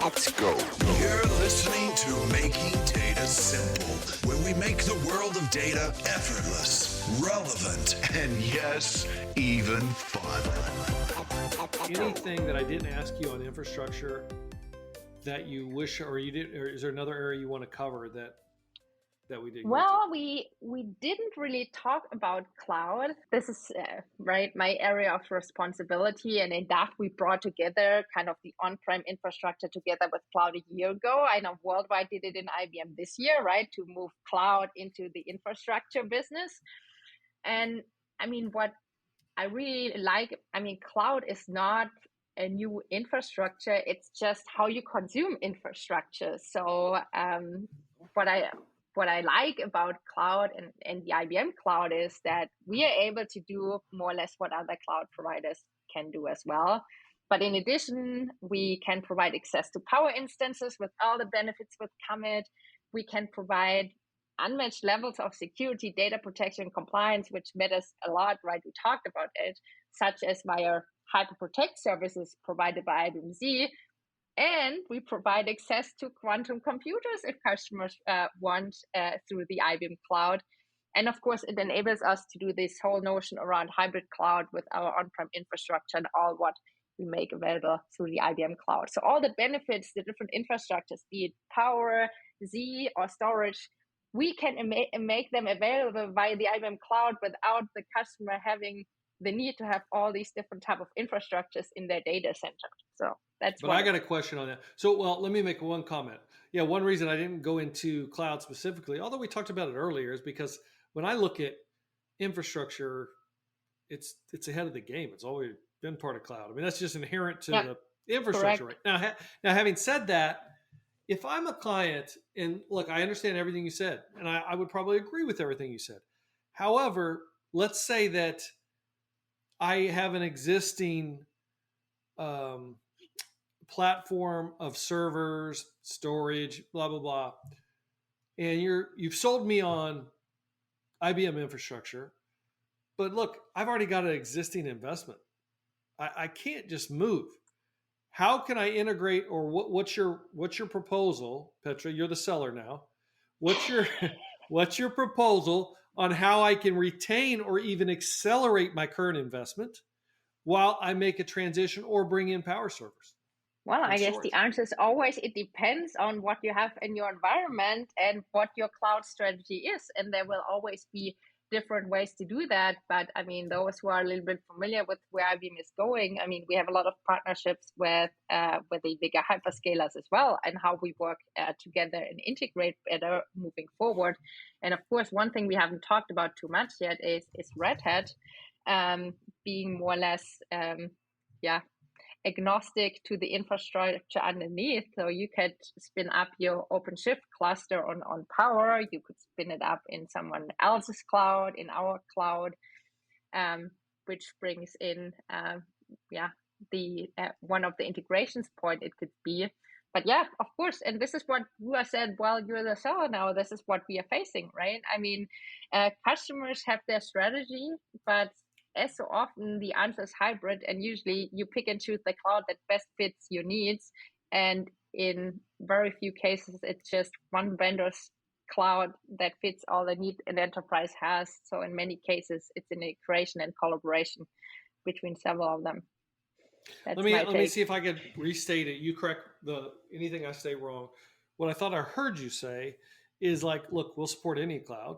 Let's go. You're listening to Making Data Simple, where we make the world of data effortless, relevant, and yes, even fun. Anything that I didn't ask you on infrastructure that you wish, or you did, or is there another area you want to cover that we didn't? Well, we didn't really talk about cloud. This is right my area of responsibility, and in that we brought together kind of the on-prem infrastructure together with cloud a year ago. I know Worldwide did it in IBM this year, right, to move cloud into the infrastructure business. And I mean, what I really like, cloud is not a new infrastructure. It's just how you consume infrastructure. So what I like about cloud and the IBM cloud is that we are able to do more or less what other cloud providers can do as well. But in addition, we can provide access to power instances with all the benefits that come it. We can provide unmatched levels of security, data protection, compliance, which matters a lot, right? We talked about it, such as via HyperProtect services provided by IBM Z. And we provide access to quantum computers if customers want through the IBM cloud. And of course, it enables us to do this whole notion around hybrid cloud with our on-prem infrastructure and all what we make available through the IBM cloud. So all the benefits, the different infrastructures, be it power, Z, or storage, we can make them available via the IBM cloud without the customer having the need to have all these different type of infrastructures in their data center. So that's. But I got a question on that. So, well, let me make one comment. Yeah, one reason I didn't go into cloud specifically, although we talked about it earlier, is because when I look at infrastructure, it's ahead of the game. It's always been part of cloud. I mean, that's just inherent to the infrastructure. Correct. Right now, having said that, if I'm a client, and look, I understand everything you said, and I would probably agree with everything you said. However, let's say that I have an existing platform of servers, storage, blah, blah, blah. And you've sold me on IBM infrastructure, but look, I've already got an existing investment. I can't just move. How can I integrate, or what's your proposal, Petra? You're the seller now. What's your proposal on how I can retain or even accelerate my current investment while I make a transition or bring in power servers? Well, I guess the answer is always, it depends on what you have in your environment and what your cloud strategy is. And there will always be different ways to do that. But I mean, those who are a little bit familiar with where IBM is going, I mean, we have a lot of partnerships with the bigger hyperscalers as well, and how we work together and integrate better moving forward. And of course, one thing we haven't talked about too much yet is Red Hat being more or less, agnostic to the infrastructure underneath. So you could spin up your OpenShift cluster on Power. You could spin it up in someone else's cloud, in our cloud, which brings in, the one of the integrations point it could be. But yeah, of course. And this is what Buhrer said, well, you're the seller now. This is what we are facing, right? I mean, customers have their strategy, but as so often, the answer is hybrid, and usually you pick and choose the cloud that best fits your needs. And in very few cases, it's just one vendor's cloud that fits all the need an enterprise has. So in many cases, it's an integration and collaboration between several of them. Let me see if I could restate it. You correct anything I say wrong. What I thought I heard you say is like, look, we'll support any cloud.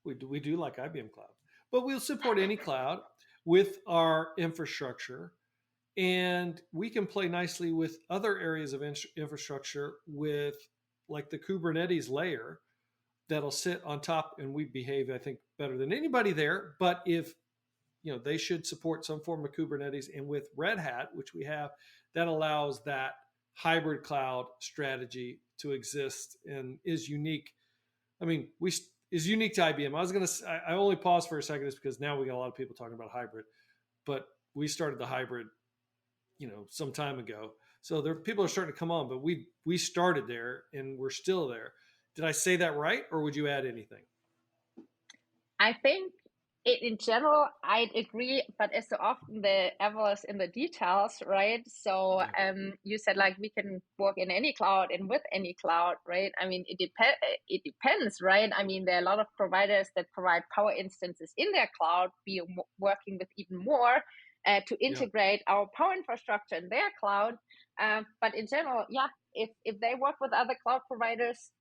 We do like IBM Cloud. But we'll support any cloud with our infrastructure, and we can play nicely with other areas of infrastructure with like the Kubernetes layer that'll sit on top, and we behave, I think, better than anybody there. But if, they should support some form of Kubernetes, and with Red Hat, which we have, that allows that hybrid cloud strategy to exist and is unique. I mean, is unique to IBM. I only paused for a second just because now we got a lot of people talking about hybrid, but we started the hybrid, some time ago. So people are starting to come on, but we started there and we're still there. Did I say that right? Or would you add anything? I think In general, I'd agree, but as so often the devil is in the details, right? So you said like we can work in any cloud and with any cloud, right? I mean, it depends, right? I mean, there are a lot of providers that provide power instances in their cloud. We are working with even more to integrate our power infrastructure in their cloud. But in general, yeah, if they work with other cloud providers,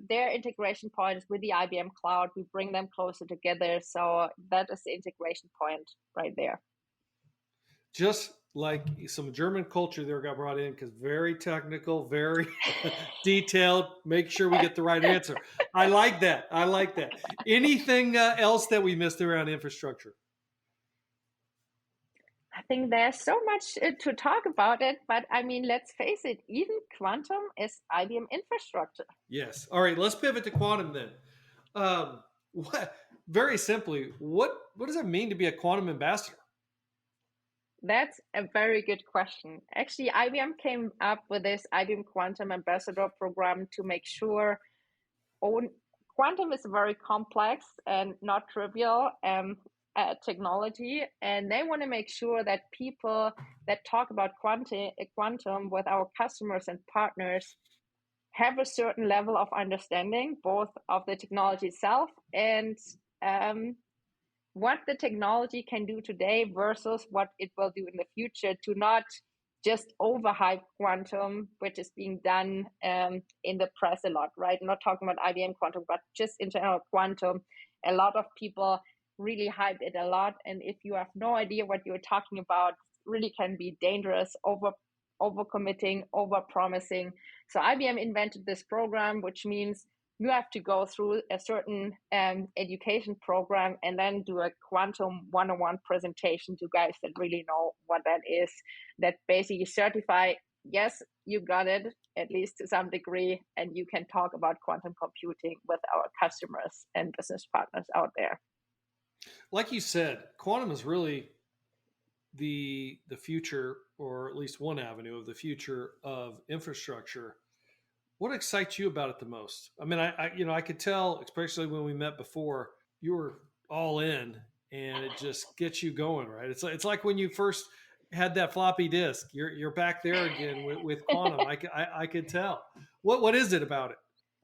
their integration point is with the IBM cloud. We bring them closer together. So that is the integration point right there. Just like some German culture there got brought in because very technical, very detailed. Make sure we get the right answer. I like that. I like that. Anything else that we missed around infrastructure? I think there's so much to talk about it, but I mean, let's face it, even quantum is IBM infrastructure. Yes. All right, let's pivot to quantum then. Very simply, what does it mean to be a quantum ambassador? That's a very good question. Actually, IBM came up with this IBM Quantum Ambassador program to make sure quantum is a very complex and not trivial technology, and they want to make sure that people that talk about quantum with our customers and partners have a certain level of understanding, both of the technology itself and what the technology can do today versus what it will do in the future, to not just overhype quantum, which is being done in the press a lot, right? I'm not talking about IBM quantum, but just in general quantum. A lot of people really hype it a lot. And if you have no idea what you're talking about, really can be dangerous, over-committing, over-promising. So IBM invented this program, which means you have to go through a certain education program and then do a quantum 101 presentation to guys that really know what that is, that basically certify, yes, you got it, at least to some degree, and you can talk about quantum computing with our customers and business partners out there. Like you said, quantum is really the future, or at least one avenue of the future of infrastructure. What excites you about it the most? I mean, I could tell, especially when we met before, you were all in, and it just gets you going, right? It's like when you first had that floppy disk. You're back there again with quantum. I could tell. What is it about it?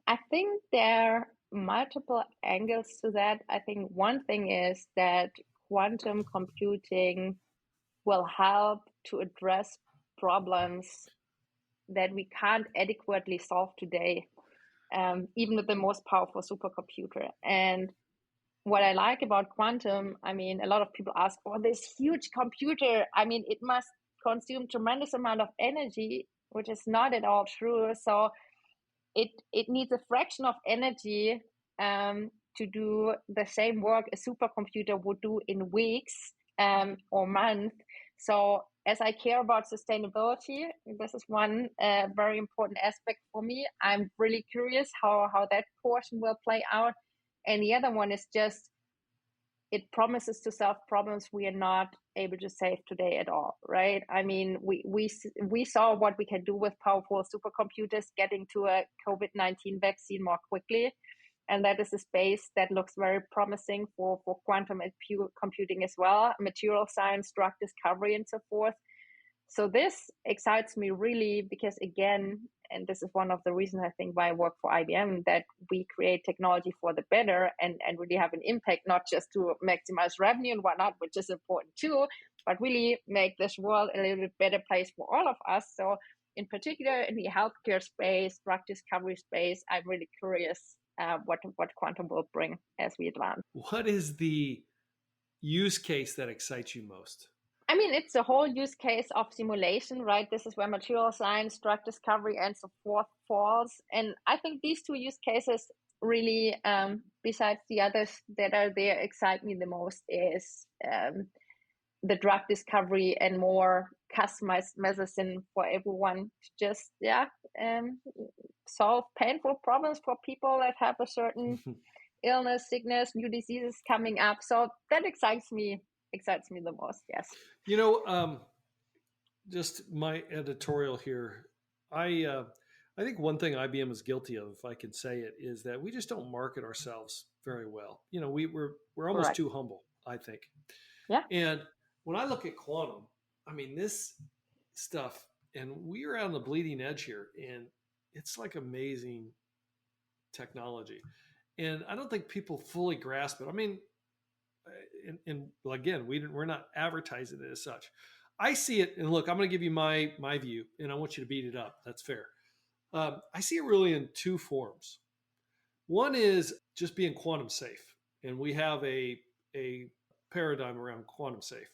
I think there are multiple angles to that. I think one thing is that quantum computing will help to address problems that we can't adequately solve today, even with the most powerful supercomputer. And what I like about quantum, I mean, a lot of people ask, oh, this huge computer, I mean, it must consume tremendous amount of energy, which is not at all true. So it needs a fraction of energy to do the same work a supercomputer would do in weeks or months. So as I care about sustainability, this is one very important aspect for me. I'm really curious how that portion will play out. And the other one is just, it promises to solve problems we are not able to save today at all, right? I mean, we saw what we can do with powerful supercomputers, getting to a COVID-19 vaccine more quickly. And that is a space that looks very promising for quantum computing as well, material science, drug discovery, and so forth. So this excites me really because, again, and this is one of the reasons I think why I work for IBM, that we create technology for the better and really have an impact, not just to maximize revenue and whatnot, which is important too, but really make this world a little bit better place for all of us. So in particular, in the healthcare space, drug discovery space, I'm really curious what quantum will bring as we advance. What is the use case that excites you most? I mean, it's a whole use case of simulation, right? This is where material science, drug discovery, and so forth falls. And I think these two use cases really, besides the others that are there, excite me the most is the drug discovery and more customized medicine for everyone to just, solve painful problems for people that have a certain illness, sickness, new diseases coming up. So that excites me the most. Yes. Just my editorial here. I think one thing IBM is guilty of, if I can say it, is that we just don't market ourselves very well. We're almost Correct. too humble. I think. Yeah. And when I look at quantum, I mean, this stuff, and we are on the bleeding edge here, and it's like amazing technology. And I don't think people fully grasp it. I mean, and again, we're not advertising it as such. I see it, and look, I'm going to give you my view, and I want you to beat it up. That's fair. I see it really in two forms. One is just being quantum safe, and we have a paradigm around quantum safe.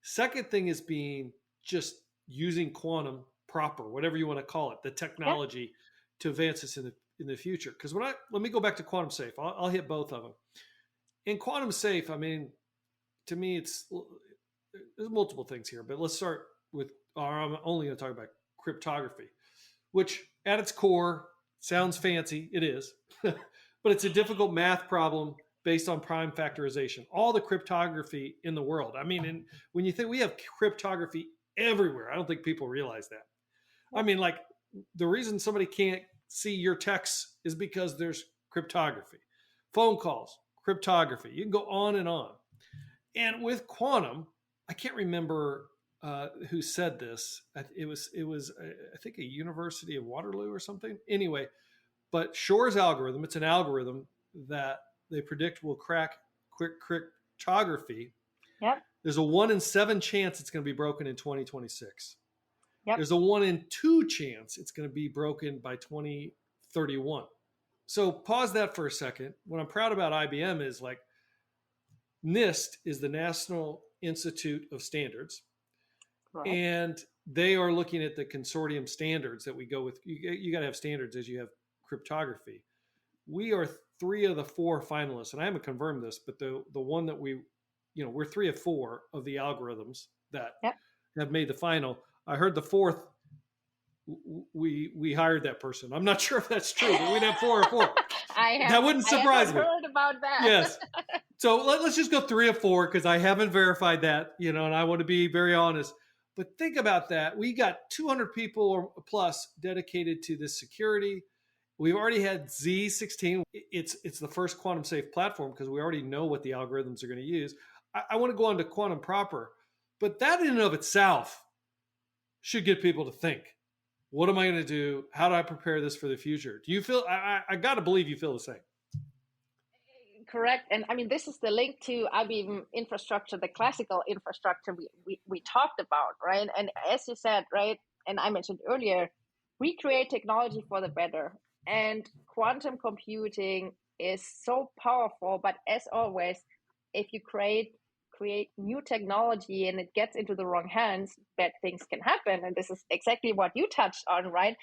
Second thing is being just using quantum proper, whatever you want to call it, the technology to advance us in the future. Because let me go back to quantum safe. I'll hit both of them. In quantum safe, I mean, to me, there's multiple things here, but let's start with, I'm only going to talk about cryptography, which at its core sounds fancy. It is, but it's a difficult math problem based on prime factorization. All the cryptography in the world. I mean, and when you think we have cryptography everywhere, I don't think people realize that. I mean, like the reason somebody can't see your texts is because there's cryptography. Phone calls, cryptography. You can go on and on. And with quantum, I can't remember who said this. It was I think a University of Waterloo or something. Anyway, but Shor's algorithm, it's an algorithm that they predict will crack cryptography. Yep. There's a 1 in 7 chance it's going to be broken in 2026. Yep. There's a 1 in 2 chance it's going to be broken by 2031. So pause that for a second. What I'm proud about IBM is like NIST is the National Institute of Standards. Right. And they are looking at the consortium standards that we go with. You got to have standards as you have cryptography. We are 3 of the 4 finalists, and I haven't confirmed this, but the one that we're 3 of 4 of the algorithms that have made the final. I heard the 4th, we hired that person. I'm not sure if that's true, but we'd have 4 or 4. That wouldn't surprise me. I haven't heard about that. Yes. So let's just go 3 of 4 because I haven't verified that, and I want to be very honest. But think about that. We got 200 people or plus dedicated to this security. We've already had Z16. It's the first quantum safe platform because we already know what the algorithms are going to use. I want to go on to quantum proper, but that in and of itself should get people to think, what am I going to do? How do I prepare this for the future? Do you feel, I got to believe you feel the same. Correct. And I mean, this is the link to IBM infrastructure, the classical infrastructure we talked about, right? And as you said, right, and I mentioned earlier, we create technology for the better. And quantum computing is so powerful. But as always, if you create new technology and it gets into the wrong hands, bad things can happen. And this is exactly what you touched on, right?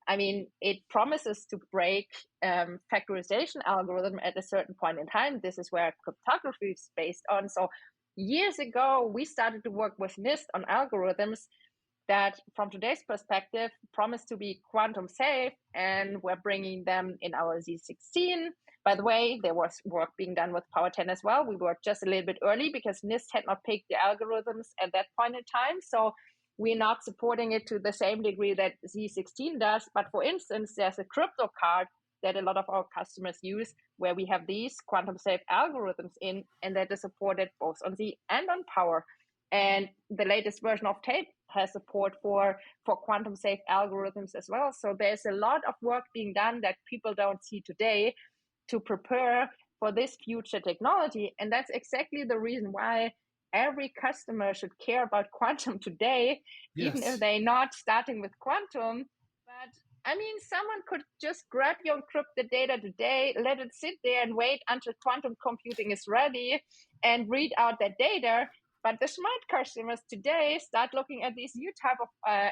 I mean, it promises to break factorization algorithm at a certain point in time. This is where cryptography is based on. So years ago, we started to work with NIST on algorithms that, from today's perspective, promise to be quantum safe, and we're bringing them in our Z16. By the way, there was work being done with Power 10 as well. We were just a little bit early because NIST had not picked the algorithms at that point in time. So we're not supporting it to the same degree that Z16 does. But for instance, there's a crypto card that a lot of our customers use where we have these quantum safe algorithms in, and that is supported both on Z and on Power. And the latest version of Tape has support for quantum safe algorithms as well. So there's a lot of work being done that people don't see today to prepare for this future technology. And that's exactly the reason why every customer should care about quantum today, even if they're not starting with quantum. But I mean, someone could just grab your encrypted data today, let it sit there and wait until quantum computing is ready and read out that data. But the smart customers today start looking at these new type of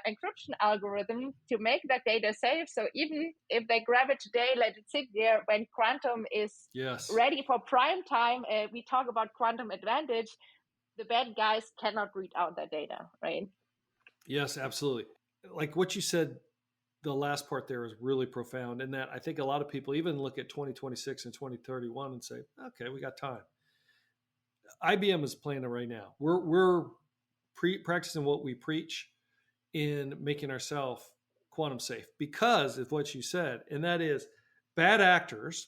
encryption algorithm to make that data safe. So even if they grab it today, let it sit there, when quantum is ready for prime time, we talk about quantum advantage, the bad guys cannot read out that data, right? Yes, absolutely. Like what you said, the last part there is really profound. And that I think a lot of people even look at 2026 and 2031 and say, okay, we got time. IBM is playing it right now. We're practicing what we preach in making ourselves quantum safe because of what you said, and that is bad actors.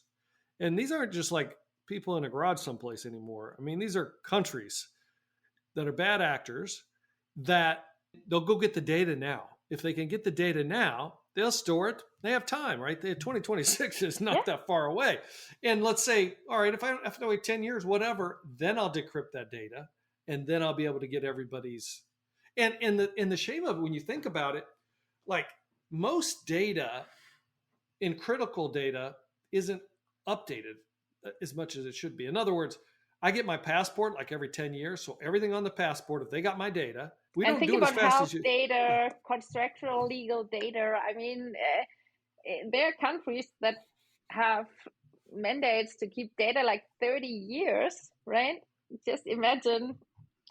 And these aren't just like people in a garage someplace anymore. I mean, these are countries that are bad actors that they'll go get the data now. If they can get the data now, they'll store it. They have time, right? 2026 is not that far away. And let's say, all right, if I have to wait 10 years, whatever, then I'll decrypt that data and then I'll be able to get everybody's. And the shame of it, when you think about it, like most data in critical data isn't updated as much as it should be. In other words, I get my passport like every 10 years. So everything on the passport, if they got my data, we don't do it as fast health as you. data, contractual legal data. I mean, there are countries that have mandates to keep data like 30 years, right? Just imagine.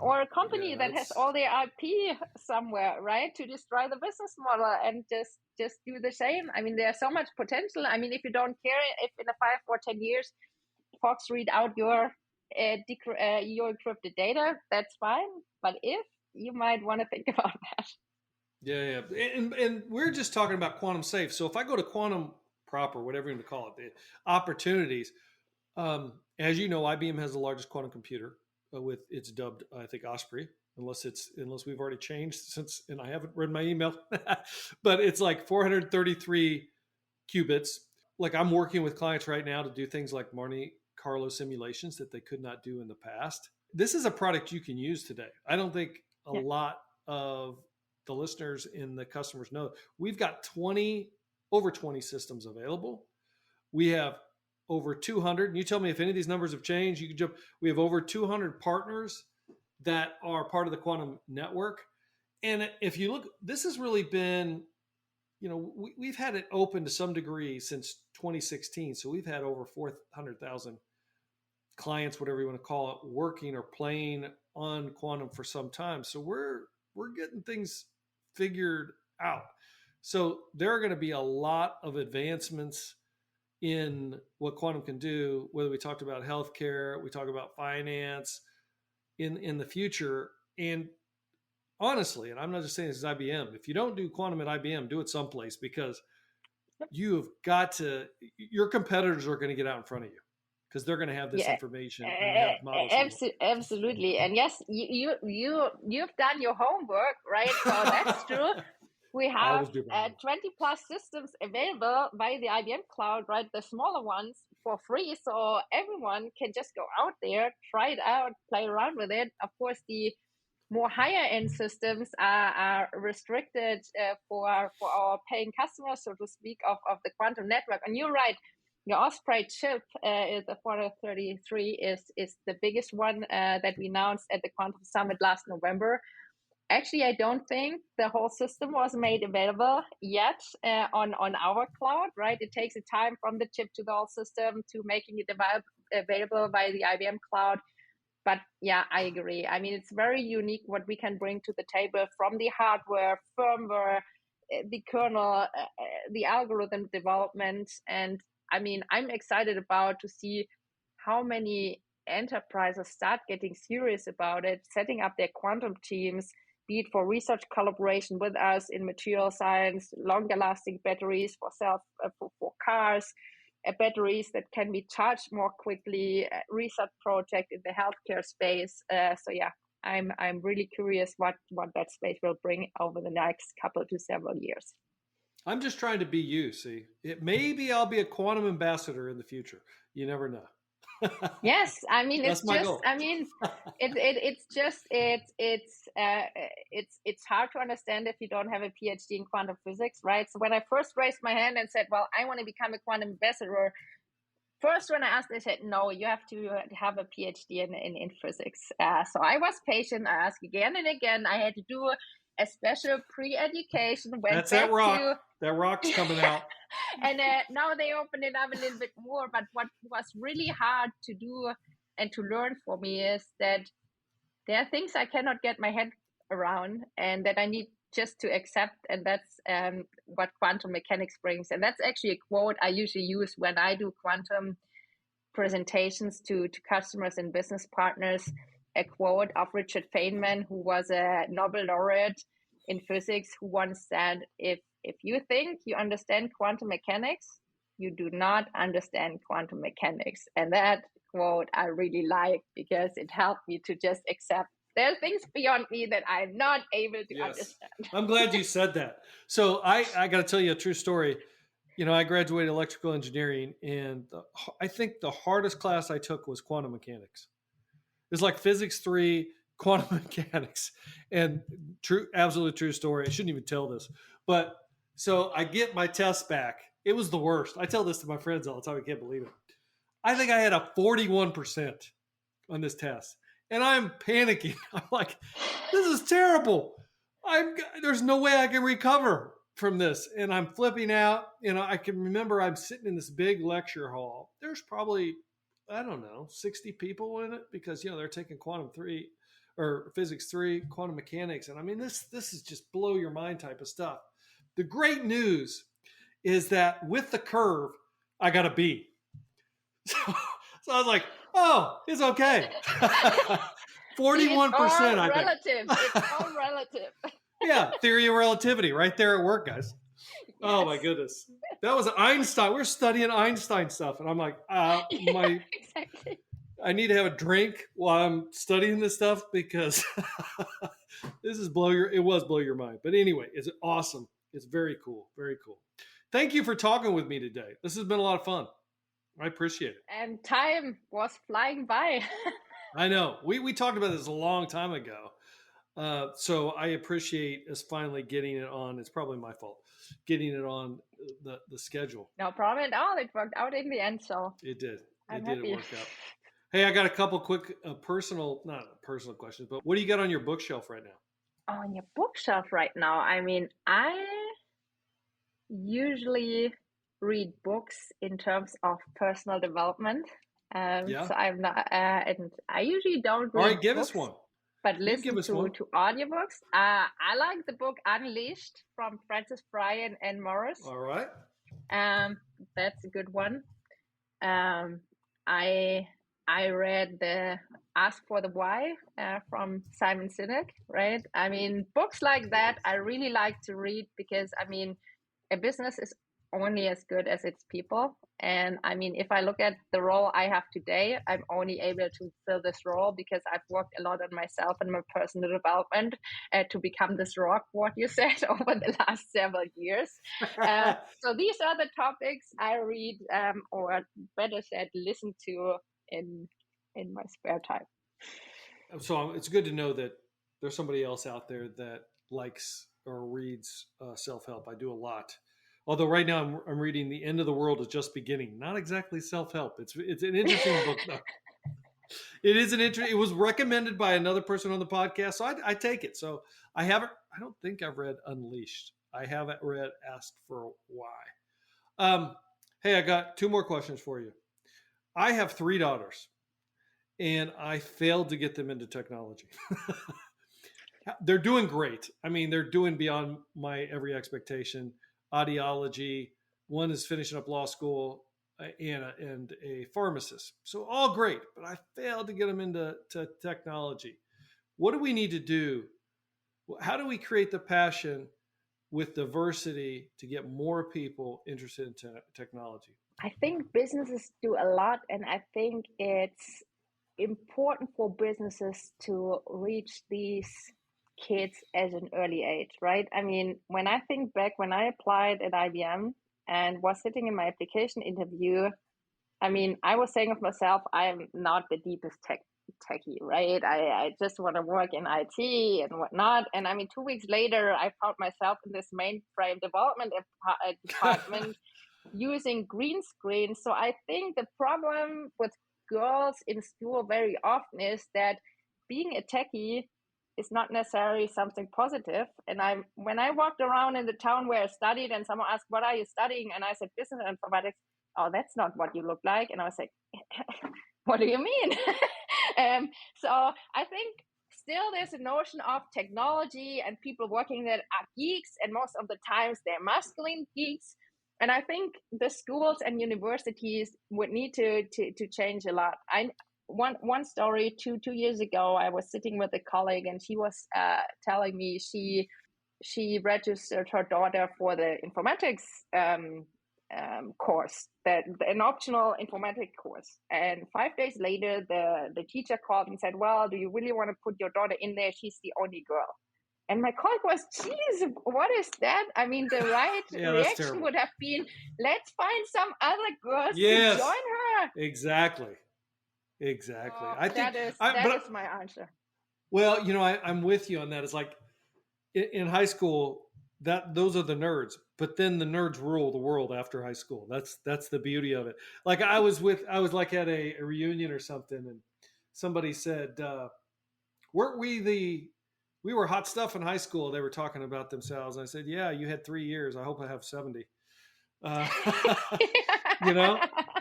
Or a company that has all their IP somewhere, right? To destroy the business model and just do the same. I mean, there's so much potential. I mean, if you don't care if in a 5 or 10 years, Fox read out your encrypted data, that's fine. But if you might want to think about that. Yeah. And we're just talking about quantum safe. So if I go to quantum proper, whatever you want to call it, the opportunities, as you know, IBM has the largest quantum computer with it's dubbed, I think, Osprey, unless we've already changed since, and I haven't read my email, but it's like 433 qubits. Like I'm working with clients right now to do things like Monte Carlo simulations that they could not do in the past. This is a product you can use today. I don't think a lot of the listeners and the customers know. We've got over 20 systems available. We have over 200. And you tell me if any of these numbers have changed. You can jump. We have over 200 partners that are part of the quantum network. And if you look, this has really been, we've had it open to some degree since 2016. So we've had over 400,000 clients, whatever you want to call it, working or playing on quantum for some time. So we're getting things figured out. So there are going to be a lot of advancements in what quantum can do, whether we talked about healthcare, we talk about finance in the future. And honestly, and I'm not just saying this is IBM, if you don't do quantum at IBM, do it someplace, because you have got to, your competitors are going to get out in front of you because they're going to have this information and have models. Absolutely. And yes, you've done your homework, right? So that's true. We have 20 plus systems available via the IBM cloud, right? The smaller ones for free. So everyone can just go out there, try it out, play around with it. Of course, the more higher end systems are restricted for our paying customers, so to speak, of the quantum network. And you're right. The Osprey chip is the 433 is the biggest one that we announced at the Quantum Summit last November. Actually, I don't think the whole system was made available yet on our cloud, right? It takes a time from the chip to the whole system to making it available by the IBM cloud. But yeah, I agree. I mean, it's very unique what we can bring to the table from the hardware, firmware, the kernel, the algorithm development. And I mean, I'm excited about to see how many enterprises start getting serious about it, setting up their quantum teams, be it for research collaboration with us in material science, longer lasting batteries for cars, batteries that can be charged more quickly, research project in the healthcare space. So yeah, I'm really curious what that space will bring over the next couple to several years. I'm just trying to be you. See, maybe I'll be a quantum ambassador in the future. You never know. Yes, I mean it's just. Goal. I mean, it's hard to understand if you don't have a PhD in quantum physics, right? So when I first raised my hand and said, "Well, I want to become a quantum ambassador," first when I asked, they said, "No, you have to have a PhD in physics." So I was patient. I asked again and again. I had to do a special pre-education. That's that rock. That rock's coming out. And now they open it up a little bit more. But what was really hard to do and to learn for me is that there are things I cannot get my head around and that I need just to accept. And that's what quantum mechanics brings. And that's actually a quote I usually use when I do quantum presentations to customers and business partners. A quote of Richard Feynman, who was a Nobel laureate in physics, who once said, if you think you understand quantum mechanics, you do not understand quantum mechanics. And that quote I really like because it helped me to just accept there are things beyond me that I'm not able to understand. I'm glad you said that. So I got to tell you a true story. I graduated electrical engineering, and I think the hardest class I took was quantum mechanics. It's like physics 3, quantum mechanics, and absolute true story. I shouldn't even tell this, but so I get my test back. It was the worst. I tell this to my friends all the time. I can't believe it. I think I had a 41% on this test, and I'm panicking. I'm like, this is terrible. There's no way I can recover from this. And I'm flipping out. I can remember I'm sitting in this big lecture hall. There's probably, I don't know, 60 people in it because, they're taking quantum 3 or physics 3, quantum mechanics. And I mean, this is just blow your mind type of stuff. The great news is that with the curve, I got a B. So I was like, oh, it's okay. 41%. It's all I relative. think. It's all relative. Yeah, theory of relativity right there at work, guys. Yes. Oh my goodness. That was Einstein. We're studying Einstein stuff. And I'm like, exactly. I need to have a drink while I'm studying this stuff because this is blow your mind. But anyway, it's awesome. It's very cool. Very cool. Thank you for talking with me today. This has been a lot of fun. I appreciate it. And time was flying by. I know. We talked about this a long time ago. So I appreciate us finally getting it on. It's probably my fault. Getting it on the schedule. No problem at all. It worked out in the end. So it did. I'm It happy. work out. Hey, I got a couple quick not personal questions, but what do you got on your bookshelf right now? On your bookshelf right now? I mean, I usually read books in terms of personal development. So I'm not, and I usually don't read All right, give books, us one. But listen to audiobooks. I like the book Unleashed from Francis Fry and Morris. All right. That's a good one. I read the Ask for the Why from Simon Sinek, right? I mean, books like that I really like to read because, I mean, a business is only as good as its people. And I mean, if I look at the role I have today, I'm only able to fill this role because I've worked a lot on myself and my personal development to become this rock, what you said, over the last several years. So these are the topics I read, or better said, listen to in my spare time. So it's good to know that there's somebody else out there that likes or reads self-help. I do a lot. Although right now I'm reading The End of the World is Just Beginning. Not exactly self-help. It's an interesting book though. It was recommended by another person on the podcast, so I take it. So I don't think I've read Unleashed. I haven't read Ask for Why. Hey, I got 2 more questions for you. I have 3 daughters, and I failed to get them into technology. They're doing great. I mean, they're doing beyond my every expectation. Audiology. One is finishing up law school and a pharmacist. So all great, but I failed to get them into technology. What do we need to do? How do we create the passion with diversity to get more people interested in technology? I think businesses do a lot, and I think it's important for businesses to reach these kids at an early age, right? I mean, when I think back, when I applied at IBM and was sitting in my application interview, I mean, I was saying of myself, I'm not the deepest techie, right? I just want to work in IT and whatnot. And I mean, 2 weeks later, I found myself in this mainframe development department using green screen. So I think the problem with girls in school very often is that being a techie is not necessarily something positive. And when I walked around in the town where I studied and someone asked, what are you studying? And I said, business informatics. Oh, that's not what you look like. And I was like, what do you mean? So I think still there's a notion of technology and people working that are geeks. And most of the times they're masculine geeks. And I think the schools and universities would need to change a lot. One story, two years ago, I was sitting with a colleague and she was telling me she registered her daughter for the informatics course, an optional informatics course. And 5 days later, the teacher called and said, well, do you really want to put your daughter in there? She's the only girl. And my colleague was, geez, what is that? I mean, the right reaction would have been, let's find some other girls to join her. Exactly. I think that is my answer. Well, I'm with you on that. It's like in high school, those are the nerds, but then the nerds rule the world after high school. That's the beauty of it. Like I was like at a reunion or something, and somebody said, weren't we were hot stuff in high school? They were talking about themselves. And I said, yeah, you had 3 years. I hope I have 70.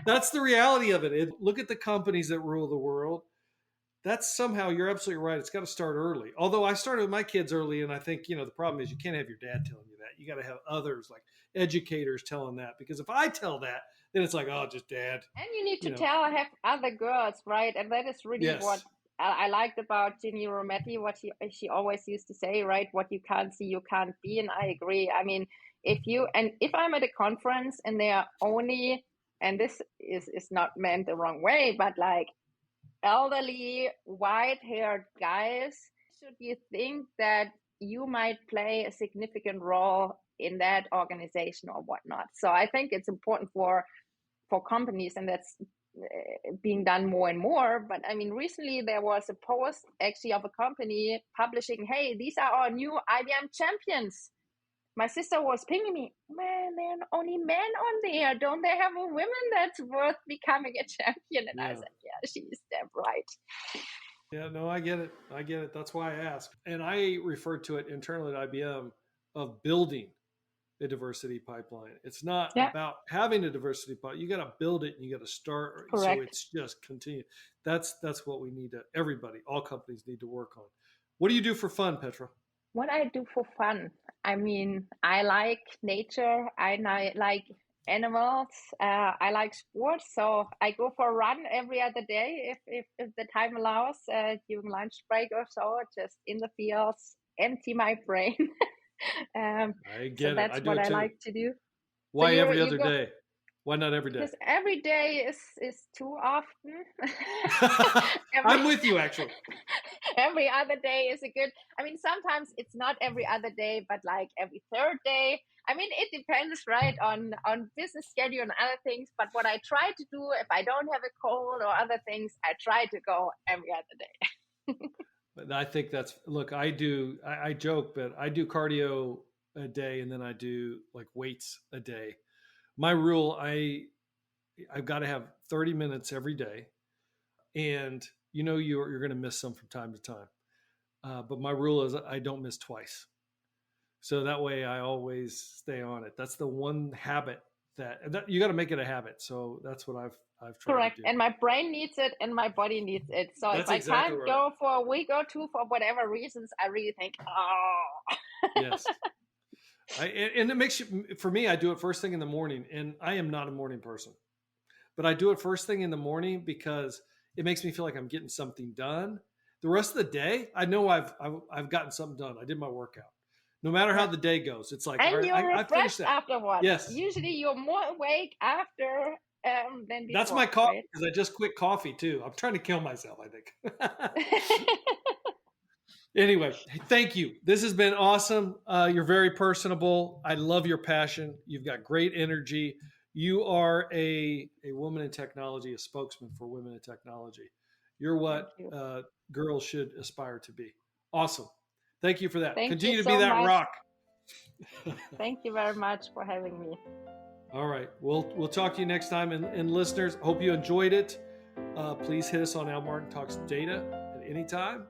That's the reality of it. Look at the companies that rule the world. That's somehow, you're absolutely right. It's got to start early. Although I started with my kids early, and I think, the problem is you can't have your dad telling you that. You got to have others like educators telling that, because if I tell that, then it's like, oh, just dad. And you need to tell, I have other girls, right? And that is really what I liked about Ginny Rometty, what she always used to say, right? What you can't see, you can't be. And I agree. I mean, if I'm at a conference and they are only, and this is not meant the wrong way, but like elderly, white-haired guys, should you think that you might play a significant role in that organization or whatnot? So I think it's important for companies, and that's being done more and more. But I mean, recently there was a post actually of a company publishing, hey, these are our new IBM champions. My sister was pinging me, man, there are only men on there. Don't they have a woman that's worth becoming a champion? And I said, yeah, she's damn right. Yeah, no, I get it. That's why I asked. And I referred to it internally at IBM of building a diversity pipeline. It's not about having a diversity pipeline. You got to build it and you got to start. Correct. So it's just continue. That's what we need everybody, all companies need to work on. What do you do for fun, Petra? What I do for fun? I mean, I like nature. I like animals. I like sports. So I go for a run every other day if the time allows, during lunch break or so, just in the fields, empty my brain. I get so that's it. I do what it too. I like to do. Why every other day? Why not every day? Because every day is too often. I'm with you, actually. Every other day is a good. I mean, sometimes it's not every other day, but like every third day. I mean, it depends, right, on business schedule and other things. But what I try to do, if I don't have a cold or other things, I try to go every other day. But I think I joke, but I do cardio a day, and then I do like weights a day. My rule, I've got to have 30 minutes every day, and you're going to miss some from time to time. But my rule is I don't miss twice. So that way I always stay on it. That's the one habit that you got to make it a habit. So that's what I've tried Correct. to do. And my brain needs it and my body needs it. So that's if exactly I can't right. go for a week or two for whatever reasons, I really think, oh. Yes. And it makes you, for me, I do it first thing in the morning, and I am not a morning person, but I do it first thing in the morning because it makes me feel like I'm getting something done. The rest of the day, I know I've gotten something done. I did my workout. No matter how the day goes, it's like, and you're refreshed afterwards. Yes. Usually you're more awake after than before. That's my coffee, because I just quit coffee too. I'm trying to kill myself, I think. Anyway, thank you. This has been awesome. You're very personable. I love your passion. You've got great energy. You are a woman in technology, a spokesman for women in technology. You're what girls should aspire to be. Awesome. Thank you for that. Continue to be that rock. Thank you very much for having me. All right. We'll talk to you next time. And listeners, hope you enjoyed it. Please hit us on almartintalksdata at any time.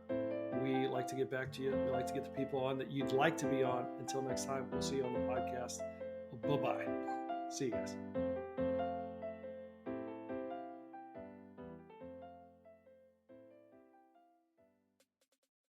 We like to get back to you. We like to get the people on that you'd like to be on. Until next time, we'll see you on the podcast. Bye-bye. See you guys.